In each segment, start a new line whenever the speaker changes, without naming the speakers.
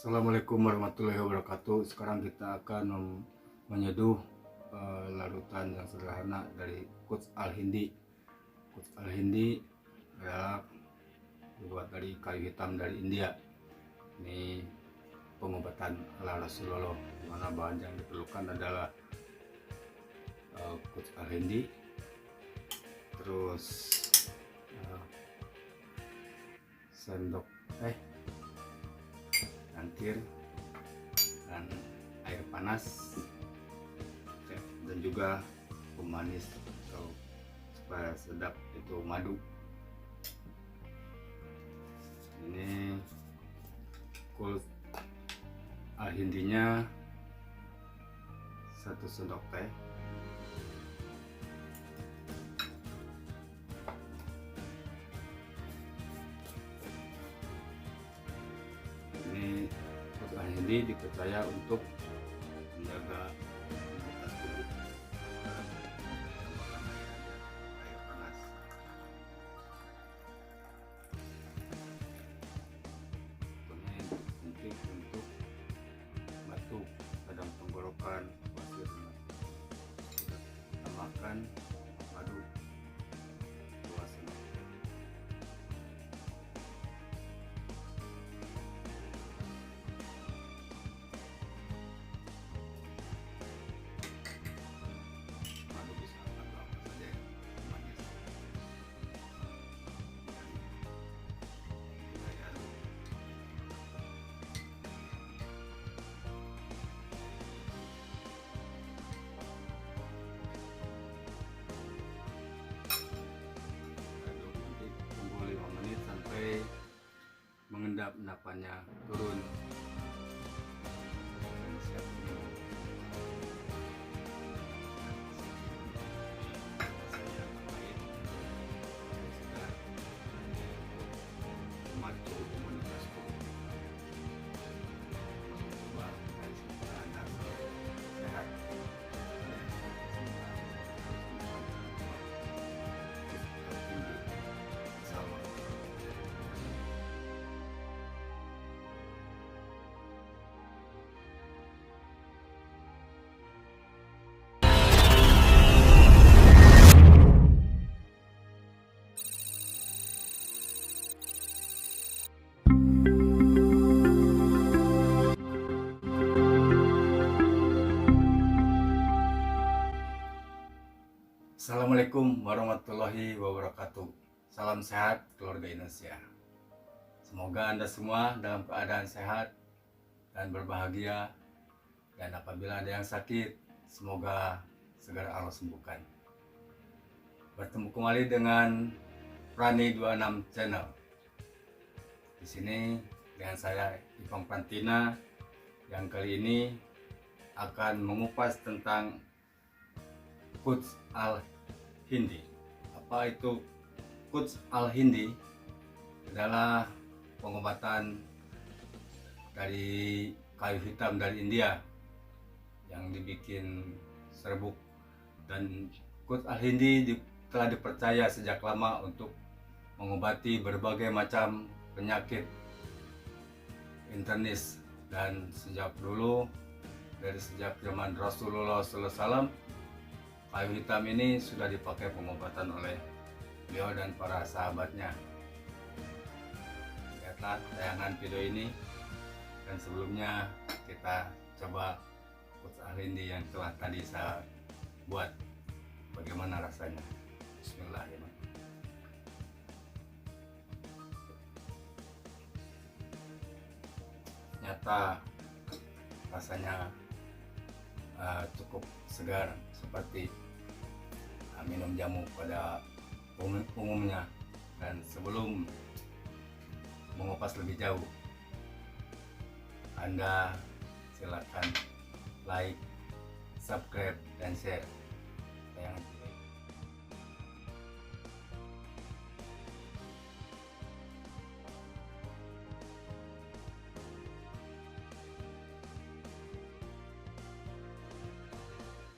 Assalamualaikum warahmatullahi wabarakatuh. Sekarang kita akan menyeduh larutan yang sederhana dari Quds Al-Hindi. Quds Al-Hindi adalah dibuat dari kayu hitam dari India. Ini pengobatan ala Rasulullah, di mana bahan yang diperlukan adalah Quds Al-Hindi, terus sendok cangkir dan air panas, dan juga pemanis atau supaya sedap itu madu. Ini Quds Al-Hindinya 1 sendok teh. Ini Quds Al-Hindi dipercaya untuk menjaga imunitas tubuh. Air panas. Ini penting untuk batuk, radang tenggorokan, wasir. Kita tambahkan madu 2 sendok. Madu bisa madu apa saja yang manis. Kita aduk. Aduk, nanti tunggu 5 menit sampai mengendap endapannya turun dan siap minum. Rasanya pahit, tapi segar, memacu imunitas tubuh. Coba dari sini Anda sehat. Salam. Assalamualaikum warahmatullahi wabarakatuh. Salam sehat keluarga Indonesia. Semoga Anda semua dalam keadaan sehat dan berbahagia, dan apabila ada yang sakit, semoga segera Allah sembuhkan. Bertemu kembali dengan Prani 26 Channel. Di sini dengan saya Ipang Pantina, yang kali ini akan mengupas tentang Quds Al-Hindi. Apa itu Quds Al-Hindi? Adalah pengobatan dari kayu hitam dari India yang dibikin serbuk, dan Quds Al-Hindi telah dipercaya sejak lama untuk mengobati berbagai macam penyakit internis, dan sejak dulu, dari sejak zaman Rasulullah SAW, kayu hitam ini sudah dipakai pengobatan oleh beliau dan para sahabatnya. Lihatlah tayangan video ini, dan sebelumnya kita coba Quds Al-Hindi yang telah tadi saya buat. Bagaimana rasanya? Bismillahirrahmanirrahim. Nyata rasanya cukup segar, seperti minum jamu pada umumnya. Dan sebelum mengupas lebih jauh, Anda silakan like, subscribe, dan share tayangan ini.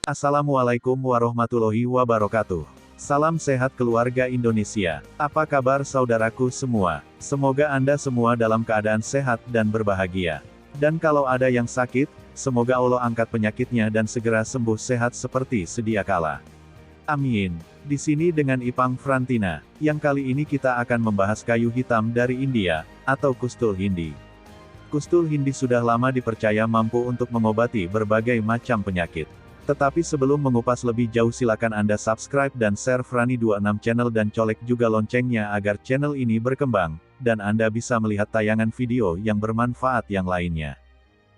Assalamualaikum warahmatullahi wabarakatuh. Salam sehat keluarga Indonesia. Apa kabar saudaraku semua? Semoga Anda semua dalam keadaan sehat dan berbahagia. Dan kalau ada yang sakit, semoga Allah angkat penyakitnya dan segera sembuh sehat seperti sedia kala. Amin. Di sini dengan Ipang Frantina, yang kali ini kita akan membahas kayu hitam dari India, atau Kustul Hindi. Kustul Hindi sudah lama dipercaya mampu untuk mengobati berbagai macam penyakit. Tetapi sebelum mengupas lebih jauh silakan Anda subscribe dan share Frani26 channel dan colek juga loncengnya agar channel ini berkembang, dan Anda bisa melihat tayangan video yang bermanfaat yang lainnya.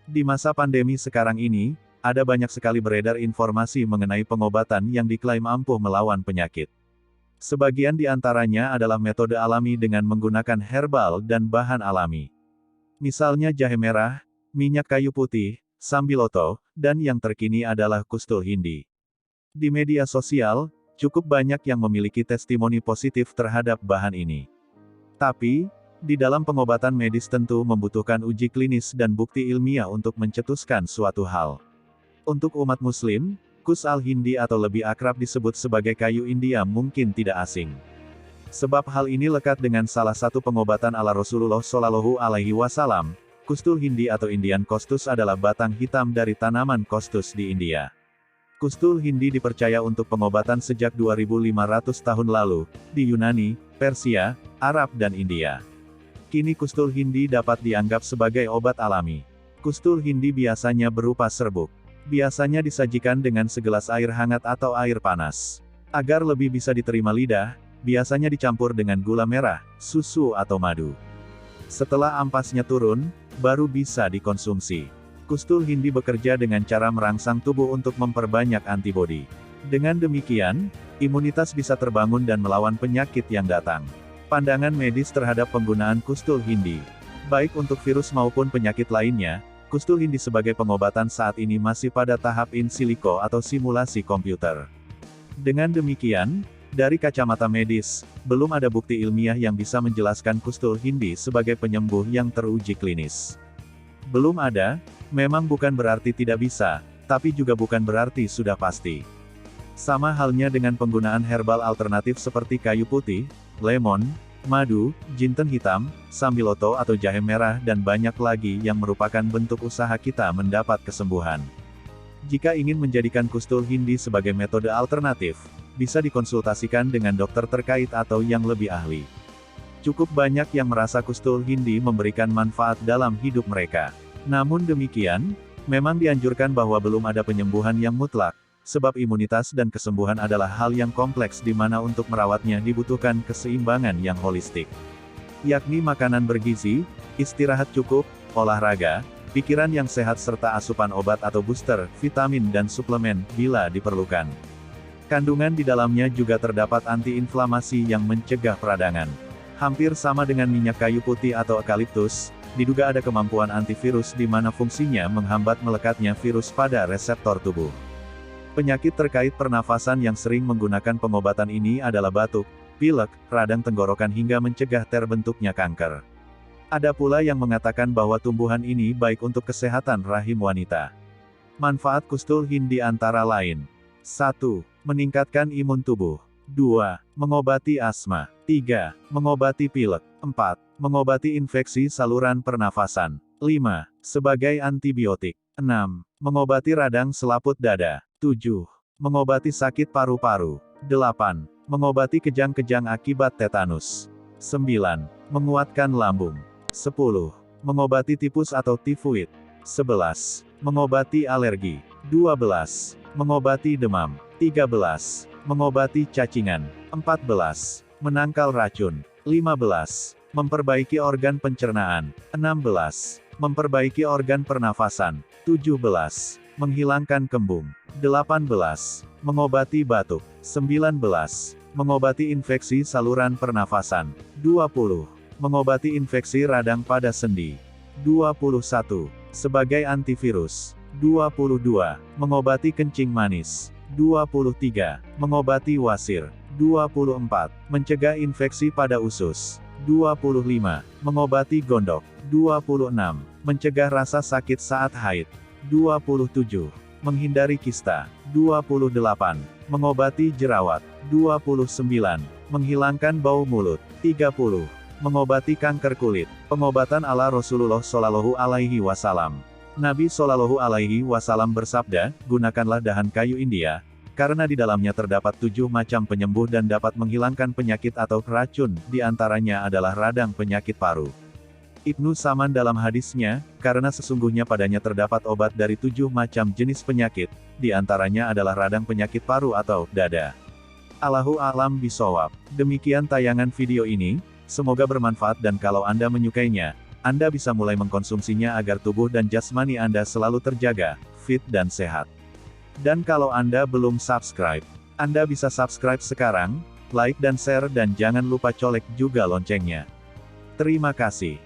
Di masa pandemi sekarang ini, ada banyak sekali beredar informasi mengenai pengobatan yang diklaim ampuh melawan penyakit. Sebagian di antaranya adalah metode alami dengan menggunakan herbal dan bahan alami. Misalnya jahe merah, minyak kayu putih, sambiloto, dan yang terkini adalah Kustul Hindi. Di media sosial, cukup banyak yang memiliki testimoni positif terhadap bahan ini. Tapi, di dalam pengobatan medis tentu membutuhkan uji klinis dan bukti ilmiah untuk mencetuskan suatu hal. Untuk umat muslim, Kustul Hindi atau lebih akrab disebut sebagai kayu India mungkin tidak asing. Sebab hal ini lekat dengan salah satu pengobatan ala Rasulullah Shallallahu Alaihi Wasallam. Kustul Hindi atau Indian Costus adalah batang hitam dari tanaman costus di India. Kustul Hindi dipercaya untuk pengobatan sejak 2500 tahun lalu, di Yunani, Persia, Arab dan India. Kini Kustul Hindi dapat dianggap sebagai obat alami. Kustul Hindi biasanya berupa serbuk. Biasanya disajikan dengan segelas air hangat atau air panas. Agar lebih bisa diterima lidah, biasanya dicampur dengan gula merah, susu atau madu. Setelah ampasnya turun, baru bisa dikonsumsi. Kustul Hindi bekerja dengan cara merangsang tubuh untuk memperbanyak antibodi. Dengan demikian, imunitas bisa terbangun dan melawan penyakit yang datang. Pandangan medis terhadap penggunaan Kustul Hindi. Baik untuk virus maupun penyakit lainnya, Kustul Hindi sebagai pengobatan saat ini masih pada tahap in silico atau simulasi komputer. Dengan demikian, dari kacamata medis, belum ada bukti ilmiah yang bisa menjelaskan Kustul Hindi sebagai penyembuh yang teruji klinis. Belum ada, memang bukan berarti tidak bisa, tapi juga bukan berarti sudah pasti. Sama halnya dengan penggunaan herbal alternatif seperti kayu putih, lemon, madu, jinten hitam, sambiloto atau jahe merah dan banyak lagi yang merupakan bentuk usaha kita mendapat kesembuhan. Jika ingin menjadikan Kustul Hindi sebagai metode alternatif, bisa dikonsultasikan dengan dokter terkait atau yang lebih ahli. Cukup banyak yang merasa Kustul Hindi memberikan manfaat dalam hidup mereka. Namun demikian, memang dianjurkan bahwa belum ada penyembuhan yang mutlak, sebab imunitas dan kesembuhan adalah hal yang kompleks di mana untuk merawatnya dibutuhkan keseimbangan yang holistik. Yakni makanan bergizi, istirahat cukup, olahraga, pikiran yang sehat serta asupan obat atau booster, vitamin dan suplemen, bila diperlukan. Kandungan di dalamnya juga terdapat antiinflamasi yang mencegah peradangan. Hampir sama dengan minyak kayu putih atau eukaliptus, diduga ada kemampuan antivirus di mana fungsinya menghambat melekatnya virus pada reseptor tubuh. Penyakit terkait pernafasan yang sering menggunakan pengobatan ini adalah batuk, pilek, radang tenggorokan hingga mencegah terbentuknya kanker. Ada pula yang mengatakan bahwa tumbuhan ini baik untuk kesehatan rahim wanita. Manfaat Kustul Hindi antara lain: 1. Meningkatkan imun tubuh. 2. Mengobati asma. 3. Mengobati pilek. 4. Mengobati infeksi saluran pernafasan. 5. Sebagai antibiotik. 6. Mengobati radang selaput dada. 7. Mengobati sakit paru-paru. 8. Mengobati kejang-kejang akibat tetanus. 9. Menguatkan lambung. 10. Mengobati tipus atau tifoid. 11. Mengobati alergi. 12. Mengobati demam. 13. Mengobati cacingan. 14. Menangkal racun. 15. Memperbaiki organ pencernaan. 16. Memperbaiki organ pernafasan. 17. Menghilangkan kembung. 18. Mengobati batuk. 19. Mengobati infeksi saluran pernafasan. 20. Mengobati infeksi radang pada sendi. 21. Sebagai antivirus. 22. Mengobati kencing manis. 23. Mengobati wasir. 24. Mencegah infeksi pada usus. 25. Mengobati gondok. 26. Mencegah rasa sakit saat haid. 27. Menghindari kista. 28. Mengobati jerawat. 29. Menghilangkan bau mulut. 30. Mengobati kanker kulit. Pengobatan ala Rasulullah Shallallahu Alaihi Wasallam. Nabi Shallallahu Alaihi Wasallam bersabda, gunakanlah dahan kayu India, karena di dalamnya terdapat 7 macam penyembuh dan dapat menghilangkan penyakit atau racun, di antaranya adalah radang penyakit paru. Ibnu Saman dalam hadisnya, karena sesungguhnya padanya terdapat obat dari 7 macam jenis penyakit, di antaranya adalah radang penyakit paru atau dada. Allahu a'lam bishawab. Demikian tayangan video ini, semoga bermanfaat dan kalau Anda menyukainya, Anda bisa mulai mengkonsumsinya agar tubuh dan jasmani Anda selalu terjaga, fit dan sehat. Dan kalau Anda belum subscribe, Anda bisa subscribe sekarang, like dan share dan jangan lupa colek juga loncengnya. Terima kasih.